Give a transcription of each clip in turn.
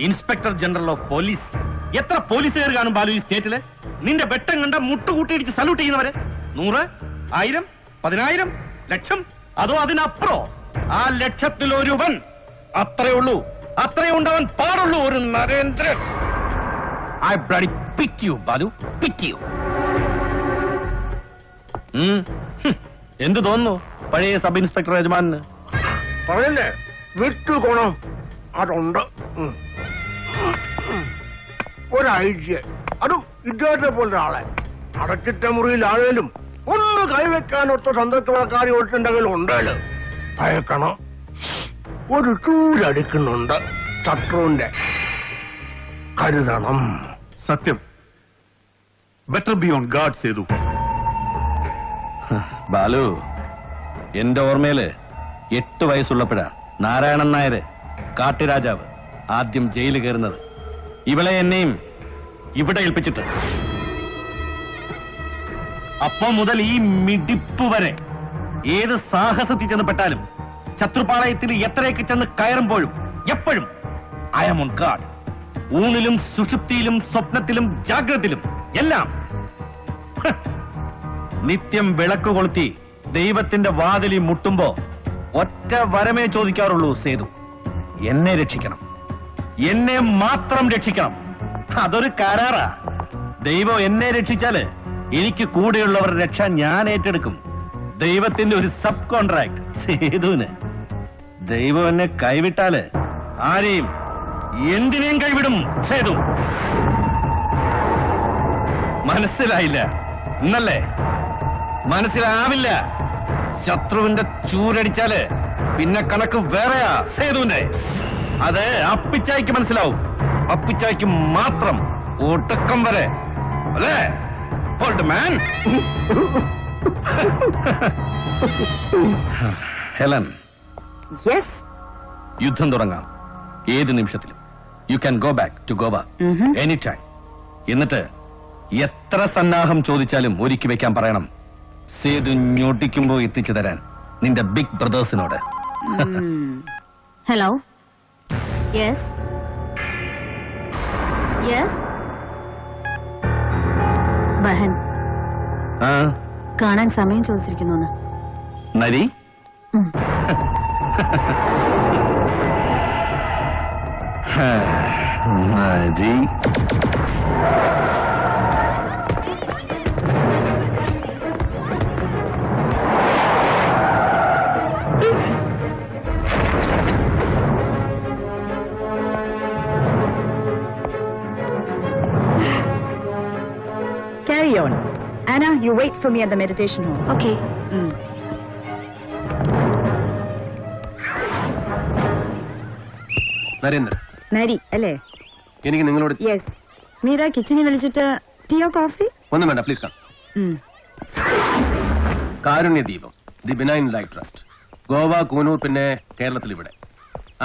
Inspector general of police. എത്ര പോലീസുകാർ കാണും ബാലു ഈ സ്റ്റേറ്റില്? നിന്റെ വെട്ടം കണ്ട മുട്ടുകൂട്ടിയിടിച്ച് സല്യൂട്ട് ചെയ്യുന്നവരെ 100, 1000, 10000, ലക്ഷം, അതോ അതിനപ്പുറോ? ആ ലക്ഷത്തിലൊരുവൻ. അത്രേ ഉള്ളൂ, അത്രേ ഉണ്ടവൻ പാടുള്ളൂ ഒരു Narendran. I bloody pity you, Balu, pity you. എന്ത് തോന്നുന്നു പഴയ സബ് ഇൻസ്പെക്ടർ യജമാനന്? പറയല്ലേ, വിട്ടുകോണം അതുണ്ട്. ഒരു ഐഡിയ, അതും ഇദ്ദേഹത്തെ പോലെ ആളെ അടച്ചിട്ട മുറിയിൽ ആളേലും ഒന്ന് കൈവെക്കാനൊത്ത സന്തോഷക്കാരി ഒട്ടുണ്ടെങ്കിലും ഉണ്ടല്ലോ. ഭയക്കണം, ഒരു ചൂരടിക്കുന്നുണ്ട് ശത്രുവിന്റെ. കരുതണം. സത്യം. ബെറ്റർ ബി ഓൺ ഗാർഡ് ചെയ്തു. ബാലു, എന്റെ ഓർമ്മയില് 8 വയസ്സുള്ളപ്പോഴാ നാരായണൻ നായര് കാട്ടുരാജാവ് ആദ്യം ജയിലിൽ കയറുന്നത്. ഇവളെ എന്നെയും ഇവിടെ ഏൽപ്പിച്ചിട്ട്. അപ്പൊ മുതൽ ഈ മിടിപ്പ് വരെ ഏത് സാഹസത്തിൽ ചെന്ന് പെട്ടാലും, ശത്രുപാളയത്തിൽ എത്രയൊക്കെ ചെന്ന് കയറുമ്പോഴും എപ്പോഴും ഐ ആം ഓൺ ഗാർഡ്. ഊണിലും സുഷുപ്തിയിലും സ്വപ്നത്തിലും ജാഗ്രതയിലും എല്ലാം. നിത്യം വിളക്ക് കൊളുത്തി ദൈവത്തിന്റെ വാതിലി മുട്ടുമ്പോ ഒറ്റ വരമേ ചോദിക്കാറുള്ളൂ, സേതു, എന്നെ രക്ഷിക്കണം, എന്നെ മാത്രം രക്ഷിക്കണം. അതൊരു കരാറാ. ദൈവം എന്നെ രക്ഷിച്ചാല് എനിക്ക് കൂടെയുള്ളവരുടെ രക്ഷ ഞാൻ ഏറ്റെടുക്കും. ദൈവത്തിന്റെ ഒരു സബ് കോൺട്രാക്ട് സേതുവിന്. ദൈവം എന്നെ കൈവിട്ടാല് ആരെയും എന്തിനേയും കൈവിടും സേതു. മനസ്സിലായില്ല എന്നല്ലേ? മനസ്സിലാവില്ല. ശത്രുവിന്റെ ചൂരടിച്ചാല് പിന്നെ കണക്ക് വേറെയാ സേതുവിന്റെ. അത് അപ്പിച്ചായിക്ക് മനസ്സിലാവും. അപ്പിച്ചായിക്ക് മാത്രം. ഒട്ടക്കം വരെ അല്ലേ ഓൾഡ് മാൻ? ഹെലൻ, യുദ്ധം തുടങ്ങാം ഏത് നിമിഷത്തിലും. You can go back to Goa any time. എന്നിട്ട് എത്ര സന്നാഹം ചോദിച്ചാലും ഒരുക്കി വെക്കാൻ പറയണം. സേതു ഞൊട്ടിക്കുമ്പോ എത്തിച്ചു തരാൻ നിന്റെ ബിഗ് ബ്രദേഴ്സിനോട്. ഹലോ. Yes yes. ബഹൻ കാണാൻ സമയം ചോദിച്ചിരിക്കുന്നു. നരി, നരി. Carry on. Anna, you wait for me at the meditation hall. Okay. Narendra, നരി അല്ലേ? എനിക്ക് നിങ്ങളോട്. യെസ്. മീര കിച്ചണിൽ വിളിച്ചിട്ട് ടീയോ കോഫി ഒന്നും വേണ്ട, please come. Karunya Deepam, the benign life trust, Goa, Coonoor, പിന്നെ കേരളത്തിൽ ഇവിടെ.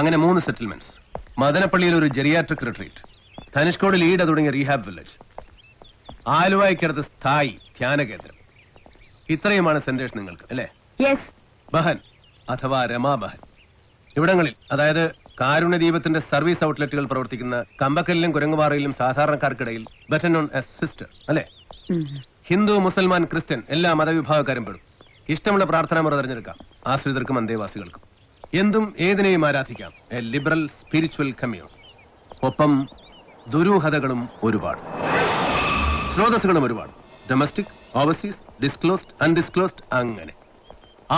അങ്ങനെ 3 സെറ്റിൽമെന്റ്സ്. മദനപ്പള്ളിയിൽ ഒരു ജെറിയാട്രിക് റിട്രീറ്റ്, ധനുഷ്കോടിൽ ഈട തുടങ്ങിയ റീഹാബ് വില്ലേജ്, ആലുവായ്ക്കടുത്ത് സ്ഥായി ധ്യാന കേന്ദ്രം. ഇത്രയുമാണ് സെന്റേഴ്സ് നിങ്ങൾക്ക് അല്ലേ? യെസ്. ബഹൻ അഥവാ രമാ ബഹൻ ഇവിടങ്ങളിൽ, അതായത് കാരുണ്യദീപത്തിന്റെ സർവീസ് ഔട്ട്ലെറ്റുകൾ പ്രവർത്തിക്കുന്ന കമ്പക്കലിലും കുരങ്ങുപാറയിലും സാധാരണക്കാർക്കിടയിൽ ബെറ്റർ നോൺ ആസ് സിസ്റ്റർ അല്ലേ? ഹിന്ദു, മുസൽമാൻ, ക്രിസ്ത്യൻ എല്ലാ മതവിഭാഗക്കാരും പെടും. ഇഷ്ടമുള്ള പ്രാർത്ഥനാ മുറ തെരഞ്ഞെടുക്കാം. ആശ്രിതർക്കും അന്തേവാസികൾക്കും എന്തും ഏതിനെയും ആരാധിക്കാം. A liberal spiritual commune. ഒപ്പം ദുരൂഹതകളും ഒരുപാട്, സ്രോതസ്സുകളും ഒരുപാട്. ഡൊമസ്റ്റിക്, ഓവർസീസ്, ഡിസ്ക്ലോസ്ഡ്, അൺഡിസ്ക്ലോസ്ഡ്, അങ്ങനെ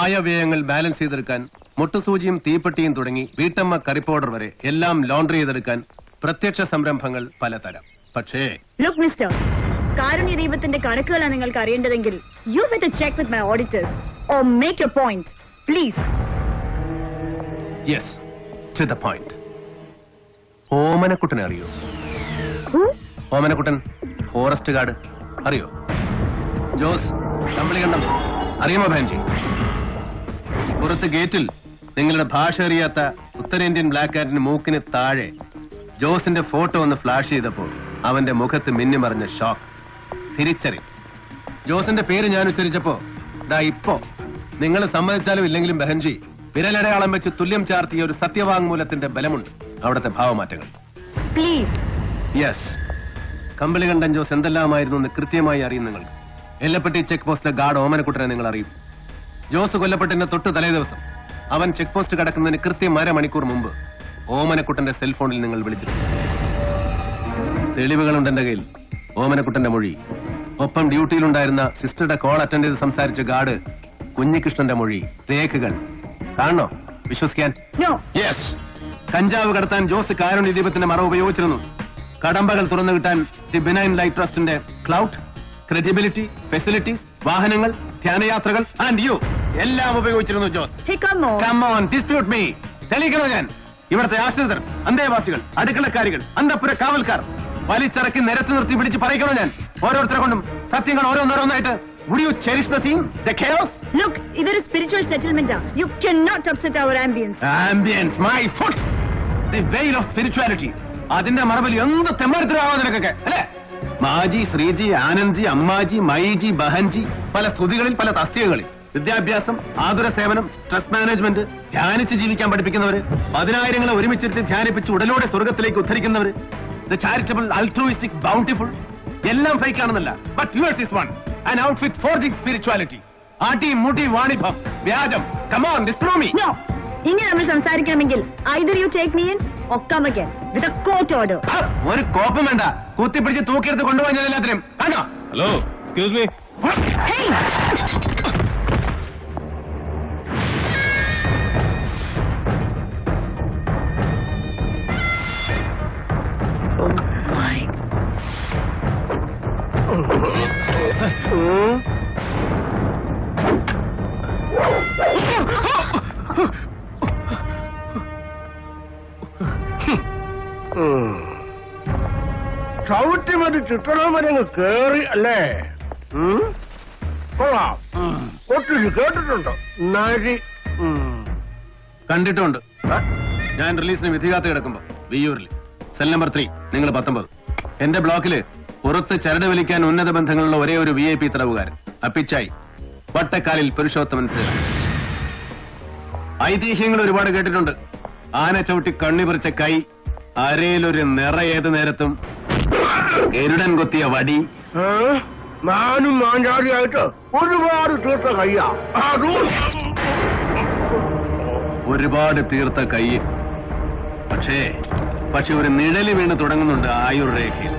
ആയവ്യയങ്ങൾ ബാലൻസ് ചെയ്തെടുക്കാൻ മുട്ടുസൂചിയും തീപ്പെട്ടിയും തുടങ്ങി വീട്ടമ്മ കറി പൗഡർ വരെ എല്ലാം ലോണ്ടറി ചെയ്തെടുക്കാൻ പ്രത്യക്ഷ സംരംഭങ്ങൾ പലതരം. പക്ഷേ ലുക്ക് മിസ്റ്റർ, കാരുണ്യ ദീപത്തിന്റെ കണക്കുകളാണ് നിങ്ങൾക്ക് അറിയേണ്ടതെങ്കിൽ you better check with my auditors or make your point please. Yes, to the point. ഓമനക്കുട്ടനെ അറിയോ? ഓമനക്കുട്ടൻ, ഫോറസ്റ്റ് ഗാർഡ്, അറിയോ? ജോസ് കമ്പളികണ്ഠം അറിയുമോ ഭാൻജി? പുറത്ത് ഗേറ്റിൽ നിങ്ങളുടെ ഭാഷ അറിയാത്ത ഉത്തരേന്ത്യൻ ബ്ലാക്ക് കാറ്റിന് മൂക്കിന് താഴെ ജോസിന്റെ ഫോട്ടോ ഒന്ന് ഫ്ലാഷ് ചെയ്തപ്പോൾ അവന്റെ മുഖത്ത് മിന്നിമറിഞ്ഞ ഷോക്ക്, തിരിച്ചറിയും. ജോസിന്റെ പേര് ഞാൻ ഉച്ചരിച്ചപ്പോ ദാ ഇപ്പോ നിങ്ങൾ സമ്മതിച്ചാലും ഇല്ലെങ്കിലും ബഹൻജി വിരലടയാളം വെച്ച് തുല്യം ചാർത്തിയ ഒരു സത്യവാങ്മൂലത്തിന്റെ ബലമുണ്ട് അവിടുത്തെ ഭാവമാറ്റങ്ങൾ. പ്ലീസ്. യെസ്, കമ്പളികണ്ഠൻ ജോസ് എന്തെല്ലാമായിരുന്നു എന്ന് കൃത്യമായി അറിയും നിങ്ങൾക്ക്. എല്ലപ്പെട്ടി ചെക്ക് പോസ്റ്റിലെ ഗാർഡ് ഓമനക്കുട്ടനെ നിങ്ങൾ അറിയും. ജോസ് കൊല്ലപ്പെട്ടതിന്റെ തൊട്ട് തലേ ദിവസം അവൻ ചെക്ക് പോസ്റ്റ് കടക്കുന്നതിന് കൃത്യം അരമണിക്കൂർ മുമ്പ് ഓമനക്കുട്ടന്റെ സെൽഫോണിൽ നിങ്ങൾ വിളിച്ചിട്ടുണ്ട്. തെളിവുകളുണ്ട് എന്റെ കയ്യിൽ. ഓമനക്കുട്ടന്റെ മൊഴി, ഒപ്പം ഡ്യൂട്ടിയിലുണ്ടായിരുന്ന സിസ്റ്ററുടെ കോൾ അറ്റൻഡ് ചെയ്ത് സംസാരിച്ച ഗാർഡ് കുഞ്ഞികൃഷ്ണന്റെ മൊഴി, രേഖകൾ കാണണോ? വിശ്വസിക്കാൻ? No. യെസ്, കഞ്ചാവ് കടത്താൻ ജോസ് കാരുണ്യ ദീപത്തിന്റെ മറവ് ഉപയോഗിച്ചിരുന്നു. കടമ്പകൾ തുറന്നു കിട്ടാൻ ദി ബിനൈൻ ലൈഫ് ട്രസ്റ്റിന്റെ ക്ലൗഡ്, ക്രെഡിബിലിറ്റി, ഫെസിലിറ്റീസ്, വാഹനങ്ങൾ, ധ്യാനയാത്രകൾ ആൻഡ് യു എല്ലാം ഉപയോഗിച്ചിരുന്നു Jose. Hey, come on. Come on, dispute me. തെളിയിക്കണോ ഞാൻ? ഇവിടുത്തെ ആശ്രിതർ, അന്തേവാസികൾ, അടുക്കളക്കാരികൾ, അന്തപ്പുര കാവൽക്കാർ വലിച്ചിറക്കി നിരത്തി നിർത്തി പിടിച്ച് പറയിക്കണോ ഞാൻ? ഓരോരുത്തരെ കൊണ്ടും സത്യങ്ങൾ ഓരോന്നോരോന്നായിട്ട്. Would you cherish the scene, the chaos? Look, ഇതൊരു spiritual settlement. You cannot upset our ambience. Ambience, my foot. The veil of spirituality. അതിന്റെ മറവിൽ എന്ത് തെമ്മാരത്തിലാവാ നിനക്കൊക്കെ, അല്ലേ? മാജി, ശ്രീജി, ആനന്ദ്ജി, അമ്മാജി, മൈജി, ബഹൻജി, പല സ്തുതികളിൽ, പല തസ്തികകളിൽ. വിദ്യാഭ്യാസം, ആതുര സേവനം, സ്ട്രെസ് മാനേജ്മെന്റ്, ധ്യാനിച്ച് ജീവിക്കാൻ പഠിപ്പിക്കുന്നവര്, 10,000 ഒരുമിച്ചിരുത്തി ധ്യാനിപ്പിച്ച് ഉടലോടെ സ്വർഗത്തിലേക്ക് ഉദ്ധരിക്കുന്നവര്, ദ ചാരിറ്റബിൾ, അൾട്രൂയിസ്റ്റിക്, ബൗണ്ടിഫുൾ, എല്ലാം ഫേക്ക് ആണെന്നല്ല. But yours is one, an outfit forging spirituality. ആട്ടി മുടി വാണിഭം, വ്യാജം. Come on, disprove me. No. ഇനി നമ്മൾ സംസാരിക്കണമെങ്കിൽ either you take me in or come again with a court order. ഒരു കോപ്പം വേണ്ട, കുത്തിപ്പിടിച്ച് തൂക്കിയെടുത്ത് കൊണ്ടുപോയി ഞാൻ എല്ലാത്തിനും. ആണോ? Hello, excuse me. Hey! ചവിട്ടി മതി ചിത്രമരങ്ങ് കേറി അല്ലേ? കൊള്ളാം. ഒത്തിരി കേട്ടിട്ടുണ്ടോ? നരി. കണ്ടിട്ടുണ്ട്. ഞാൻ റിലീസിന് വിധികാത്ത് കിടക്കുമ്പോ വിയ്യൂരിൽ സെൽ നമ്പർ 3, നിങ്ങൾ 19. എന്റെ ബ്ലോക്കില് പുറത്ത് ചരട് വലിക്കാൻ ഉന്നത ബന്ധങ്ങളുള്ള ഒരേ ഒരു VIP തടവുകാരൻ അപ്പിച്ചായി, വട്ടക്കാലിൽ പുരുഷോത്തമൻ പിള്ള. ഐതിഹ്യങ്ങൾ ഒരുപാട് കേട്ടിട്ടുണ്ട്. ആന ചവിട്ടി കണ്ണി പറിച്ച കൈ, അരയിലൊരു നിറ ഏത് നേരത്തും, ഗരുഡൻ കൊത്തിയ വടി. ഞാനും മാഞ്ചാടിയായിട്ട് ഒരുപാട് തീർത്ത കയ്യാ. ഒരുപാട് തീർത്ത കൈ. പക്ഷേ ഒരു നിഴല് വീണ് തുടങ്ങുന്നുണ്ട് ആയുർരേഖയിൽ.